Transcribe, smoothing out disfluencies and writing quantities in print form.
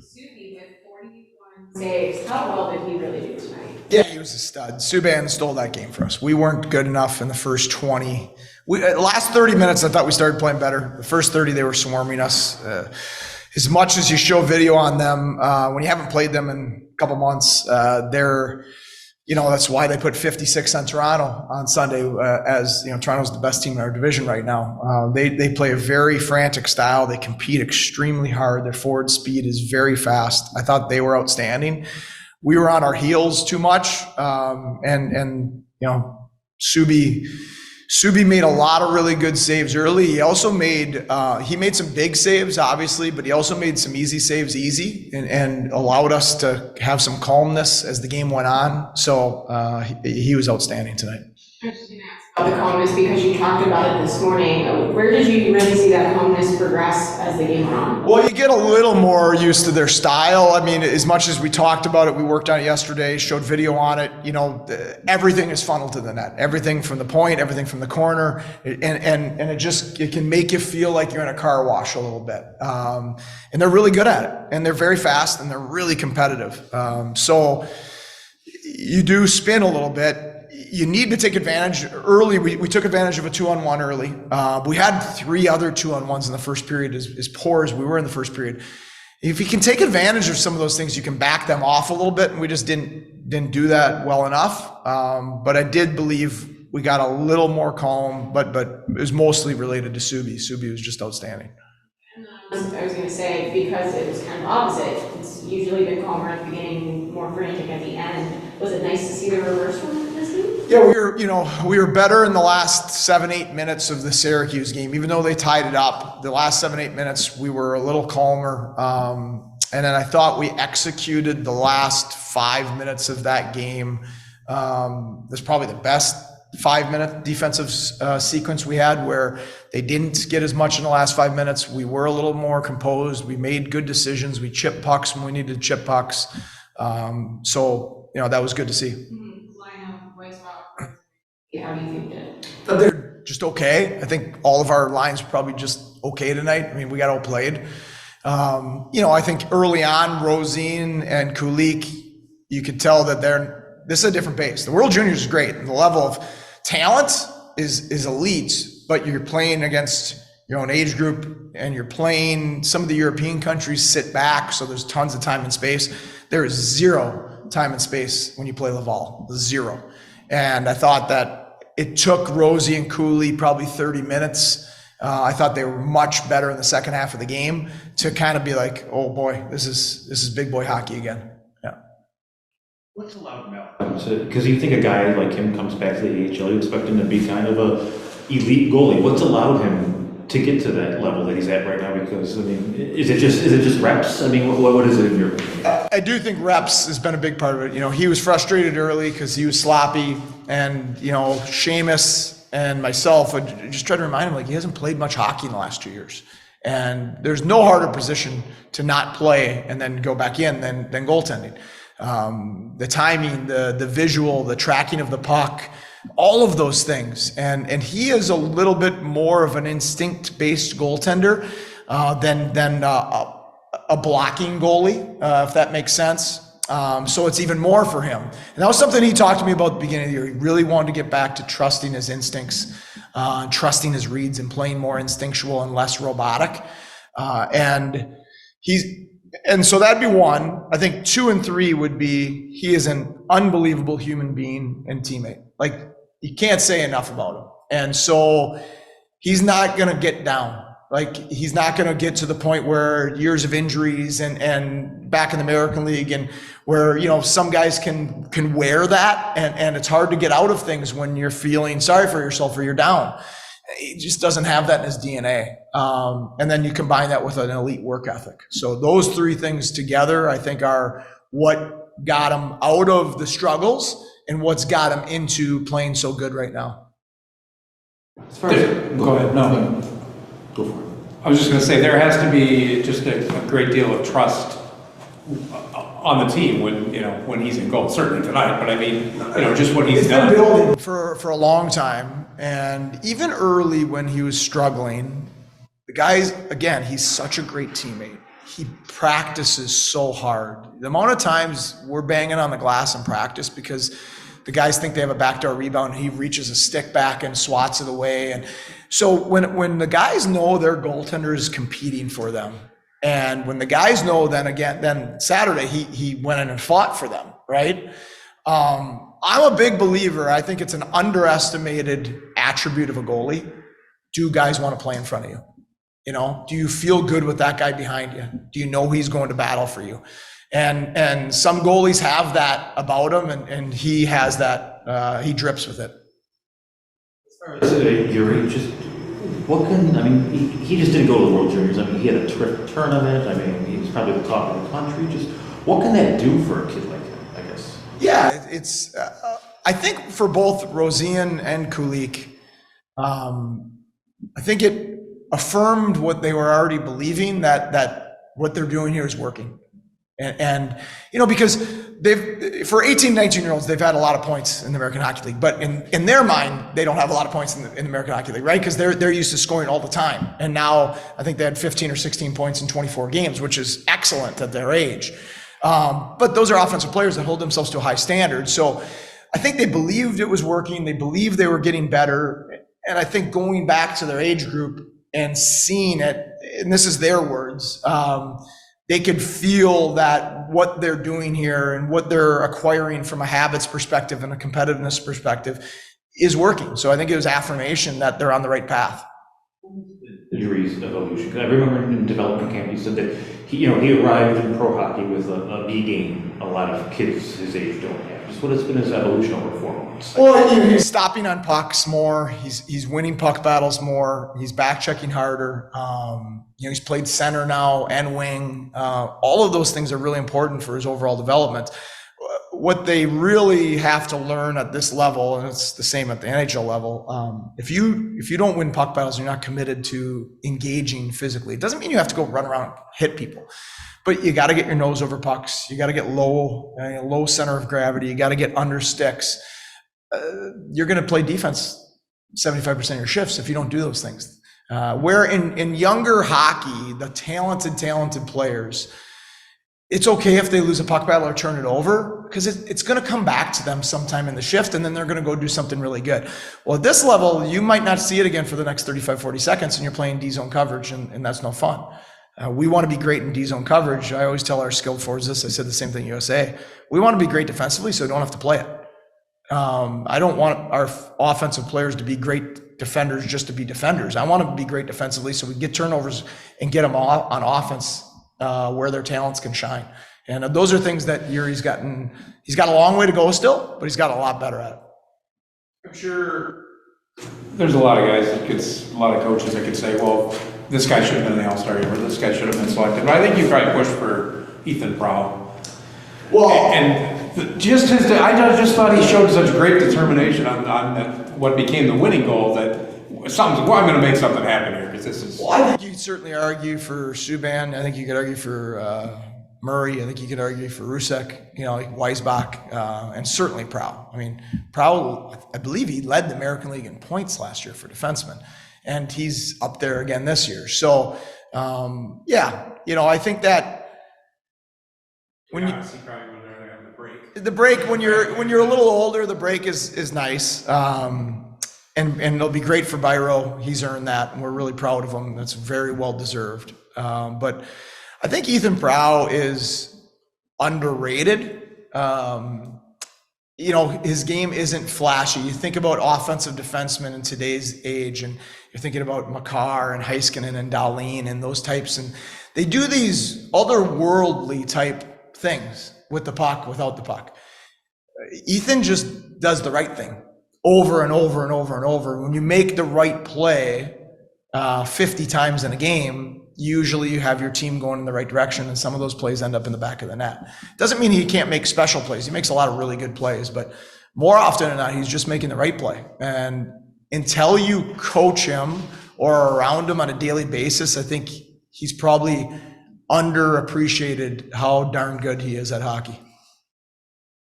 Subi with 41 saves. How well did he really do tonight? Yeah, he was a stud. Subban stole that game for us. We weren't good enough in the first 20. Last 30 minutes, I thought we started playing better. The first 30, they were swarming us. As much as you show video on them, when you haven't played them in a couple months, that's why they put 56 on Toronto on Sunday, as Toronto's the best team in our division right now. They play a very frantic style. They compete extremely hard. Their forward speed is very fast. I thought they were outstanding. We were on our heels too much, and Subi made a lot of really good saves early. He also made some big saves, obviously, but he also made some easy saves easy and allowed us to have some calmness as the game went on. So he was outstanding tonight. I was just going to ask about the calmness because you talked about it this morning. Where did you really see that calmness progress as the game went on? Well, you get a little more used to their style. I mean, as much as we talked about it, we worked on it yesterday, showed video on it. Everything is funneled to the net. Everything from the point, everything from the corner, and it can make you feel like you're in a car wash a little bit. And they're really good at it, and they're very fast, and they're really competitive. So you do spin a little bit. You need to take advantage early. We took advantage of a 2-on-1 early. We had 3 other 2-on-1s in the first period, as poor as we were in the first period. If you can take advantage of some of those things, you can back them off a little bit, and we just didn't do that well enough. But I did believe we got a little more calm, but it was mostly related to Subi. Subi was just outstanding. I was going to say, because it was kind of opposite, it's usually been calmer at the beginning, more frantic at the end. Was it nice to see the reverse from this game? Yeah, we were better in the last 7-8 minutes of the Syracuse game. Even though they tied it up, the last 7-8 minutes, we were a little calmer. And then I thought we executed the last 5 minutes of that game. That's probably the best 5-minute defensive sequence we had, where they didn't get as much in the last 5 minutes. We were a little more composed. We made good decisions. We chipped pucks when we needed to chip pucks. So that was good to see. How do you think that? They're just okay. I think all of our lines were probably just okay tonight. I mean, we got outplayed. I think early on, Rosine and Kulik, you could tell that this is a different base. The World Juniors is great. The level of talent is elite, but you're playing against your own age group, and you're playing some of the European countries sit back, so there's tons of time and space. There is zero time and space when you play Laval, zero. And I thought that it took Rosie and Cooley probably 30 minutes. I thought they were much better in the second half of the game to kind of be like, oh boy, this is big boy hockey again. Yeah. What's allowed Mel? Because you think a guy like him comes back to the AHL, you expect him to be kind of a elite goalie. What's allowed him to get to that level that he's at right now? Because is it just reps? I mean, what is it in your opinion? I do think reps has been a big part of it. He was frustrated early because he was sloppy, and Seamus and myself would just try to remind him, like, he hasn't played much hockey in the last 2 years, and there's no harder position to not play and then go back in than goaltending. The timing, the visual, the tracking of the puck, all of those things. And he is a little bit more of an instinct-based goaltender than a blocking goalie, if that makes sense. So it's even more for him. And that was something he talked to me about at the beginning of the year. He really wanted to get back to trusting his instincts, trusting his reads, and playing more instinctual and less robotic. And so that'd be one. I think 2 and 3 would be, he is an unbelievable human being and teammate. Like, you can't say enough about him. And so he's not going to get down. Like, he's not going to get to the point where years of injuries and back in the American League, and where, some guys can wear that, and it's hard to get out of things when you're feeling sorry for yourself or you're down. He just doesn't have that in his DNA. And then you combine that with an elite work ethic. So those 3 things together, I think, are what got him out of the struggles and what's got him into playing so good right now. Go ahead. No. Go for it. I was just going to say, there has to be just a great deal of trust on the team when he's in goal. Certainly tonight, but I mean, just what he's done. It's been building for a long time, and even early when he was struggling, the guys, again, he's such a great teammate. he practices so hard. The amount of times we're banging on the glass in practice because the guys think they have a backdoor rebound and he reaches a stick back and swats it away. And so when the guys know their goaltender is competing for them, and when the guys know, then Saturday he went in and fought for them, right? I'm a big believer. I think it's an underestimated attribute of a goalie. Do guys want to play in front of you? You know, do you feel good with that guy behind you? Do you know he's going to battle for you? And some goalies have that about him, and he has that. He drips with it. As far as Yuri, just what can, I mean, he just didn't go to the World Juniors. I mean, he had a terrific tournament. I mean, he's probably the top of the country. Just what can that do for a kid like him, I guess? Yeah, it's. I think for both Rosian and Kulik, I think it affirmed what they were already believing, that what they're doing here is working. And you know, because for 18, 19-year-olds, they've had a lot of points in the American Hockey League, but in their mind, they don't have a lot of points in the American Hockey League, right? Because they're used to scoring all the time. And now I think they had 15 or 16 points in 24 games, which is excellent at their age. But those are offensive players that hold themselves to a high standard. So I think they believed it was working. They believed they were getting better. And I think going back to their age group and seeing it, and this is their words, they could feel that what they're doing here and what they're acquiring from a habits perspective and a competitiveness perspective is working. So I think it was affirmation that they're on the right path. Yuri's evolution. 'Cause I remember in development camp, you said that he arrived in pro hockey with a B game. A lot of kids his age don't have. Just what has been his evolution over 4 months? Well, he's stopping on pucks more. He's winning puck battles more. He's back checking harder. He's played center now and wing. All of those things are really important for his overall development. What they really have to learn at this level, and it's the same at the NHL level, if you don't win puck battles, you're not committed to engaging physically. It doesn't mean you have to go run around and hit people, but you got to get your nose over pucks. You got to get low center of gravity. You got to get under sticks. You're going to play defense 75% of your shifts if you don't do those things. Where in younger hockey, the talented players, it's okay if they lose a puck battle or turn it over, because it's going to come back to them sometime in the shift, and then they're going to go do something really good. Well, at this level, you might not see it again for the next 35, 40 seconds, and you're playing D-zone coverage, and that's no fun. We want to be great in D-zone coverage. I always tell our skilled forwards this. I said the same thing USA. We want to be great defensively, so we don't have to play it. I don't want our offensive players to be great defenders just to be defenders. I want to be great defensively so we get turnovers and get them on offense where their talents can shine. And those are things that Yuri's gotten. He's got a long way to go still, but he's got a lot better at it. I'm sure there's a lot of guys a lot of coaches that could say, well, this guy should have been in the All-Star game, or this guy should have been selected. But I think you probably pushed for Ethan Prow. Well, and I just thought he showed such great determination on that, what became the winning goal, that I'm going to make something happen here, because this is. Well, I think you could certainly argue for Subban. I think you could argue for Murray. I think you could argue for Rusek, like Weisbach, and certainly Prow. I mean, Prow, I believe he led the American League in points last year for defensemen, and he's up there again this year. So, I think that when the break, when you're a little older, the break is nice. And it'll be great for Byro. He's earned that, and we're really proud of him. That's very well deserved. But I think Ethan Prow is underrated. His game isn't flashy. You think about offensive defensemen in today's age, and you're thinking about Makar and Heiskanen and Dahlin and those types, and they do these otherworldly type things with the puck, without the puck. Ethan just does the right thing over and over and over and over. When you make the right play 50 times in a game, usually you have your team going in the right direction, and some of those plays end up in the back of the net. Doesn't mean he can't make special plays. He makes a lot of really good plays, but more often than not, he's just making the right play. And until you coach him or are around him on a daily basis, I think he's probably underappreciated how darn good he is at hockey.